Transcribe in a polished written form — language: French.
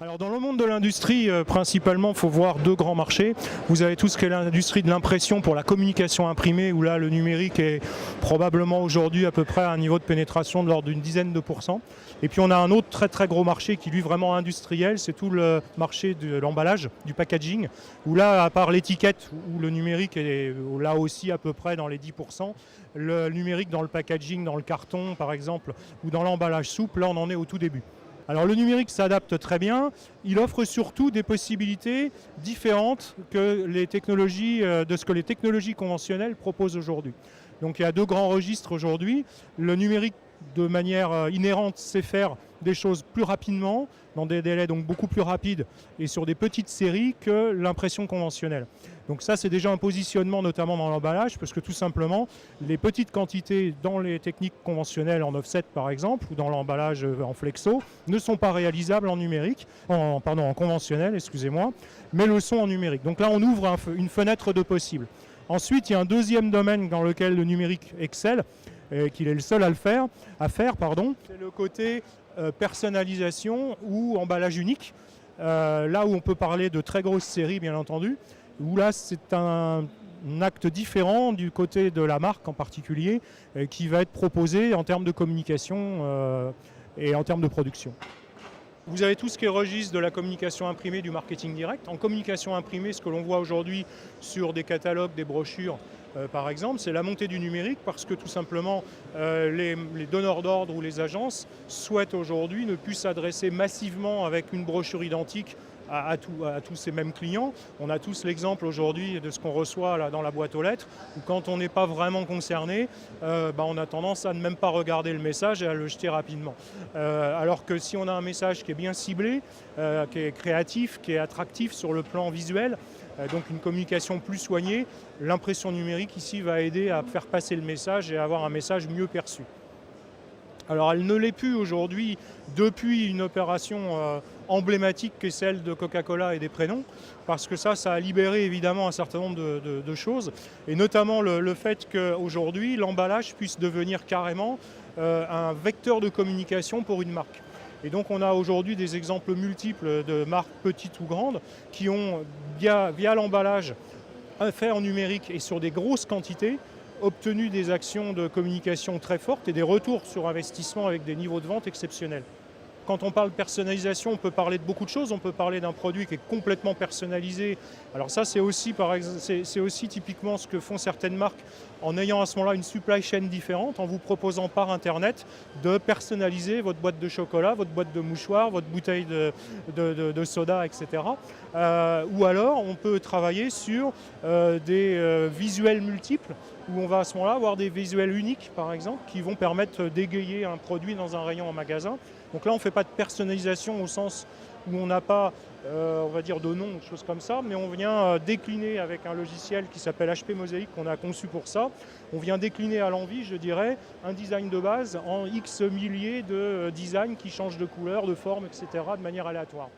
Alors dans le monde de l'industrie, principalement, il faut voir deux grands marchés. Vous avez tout ce qui est l'industrie de l'impression pour la communication imprimée, où là le numérique est probablement aujourd'hui à peu près à un niveau de pénétration de l'ordre d'une dizaine de pourcents. Et puis on a un autre très très gros marché qui lui vraiment industriel, c'est tout le marché de l'emballage, du packaging, où là à part l'étiquette, où le numérique est là aussi à peu près dans les 10%, le numérique dans le packaging, dans le carton par exemple, ou dans l'emballage souple, là on en est au tout début. Alors le numérique s'adapte très bien, il offre surtout des possibilités différentes que les technologies, de ce que les technologies conventionnelles proposent aujourd'hui. Donc il y a deux grands registres aujourd'hui. Le numérique, de manière inhérente, sait faire des choses plus rapidement, dans des délais donc beaucoup plus rapides et sur des petites séries que l'impression conventionnelle. Donc ça, c'est déjà un positionnement notamment dans l'emballage, parce que tout simplement, les petites quantités dans les techniques conventionnelles en offset par exemple, ou dans l'emballage en flexo, ne sont pas réalisables en numérique, en conventionnel, excusez-moi, mais le sont en numérique. Donc là, on ouvre une fenêtre de possible. Ensuite, il y a un deuxième domaine dans lequel le numérique excelle, et qu'il est le seul à faire, c'est le côté personnalisation ou emballage unique. Là où on peut parler de très grosses séries, bien entendu, où là c'est un acte différent du côté de la marque en particulier, qui va être proposé en termes de communication et en termes de production. Vous avez tout ce qui est registre de la communication imprimée, du marketing direct. En communication imprimée, ce que l'on voit aujourd'hui sur des catalogues, des brochures, par exemple, c'est la montée du numérique, parce que tout simplement les donneurs d'ordre ou les agences souhaitent aujourd'hui ne plus s'adresser massivement avec une brochure identique à tous ces mêmes clients. On a tous l'exemple aujourd'hui de ce qu'on reçoit là, dans la boîte aux lettres, où quand on n'est pas vraiment concerné, on a tendance à ne même pas regarder le message et à le jeter rapidement. Alors que si on a un message qui est bien ciblé, qui est créatif, qui est attractif sur le plan visuel, donc une communication plus soignée, l'impression numérique ici va aider à faire passer le message et à avoir un message mieux perçu. Alors elle ne l'est plus aujourd'hui depuis une opération emblématique qui est celle de Coca-Cola et des prénoms, parce que ça a libéré évidemment un certain nombre de choses, et notamment le fait qu'aujourd'hui l'emballage puisse devenir carrément un vecteur de communication pour une marque. Et donc on a aujourd'hui des exemples multiples de marques petites ou grandes qui ont, via l'emballage fait en numérique et sur des grosses quantités, obtenu des actions de communication très fortes et des retours sur investissement avec des niveaux de vente exceptionnels. Quand on parle personnalisation, on peut parler de beaucoup de choses. On peut parler d'un produit qui est complètement personnalisé. Alors ça, c'est aussi typiquement ce que font certaines marques en ayant à ce moment-là une supply chain différente, en vous proposant par Internet de personnaliser votre boîte de chocolat, votre boîte de mouchoirs, votre bouteille de soda, etc. Ou alors, on peut travailler sur des visuels multiples, où on va à ce moment-là avoir des visuels uniques, par exemple, qui vont permettre d'égayer un produit dans un rayon en magasin. Donc là, on ne fait pas de personnalisation au sens où on n'a pas, on va dire, de nom, des choses comme ça, mais on vient décliner avec un logiciel qui s'appelle HP Mosaic, qu'on a conçu pour ça. On vient décliner à l'envie, je dirais, un design de base en X milliers de designs qui changent de couleur, de forme, etc., de manière aléatoire.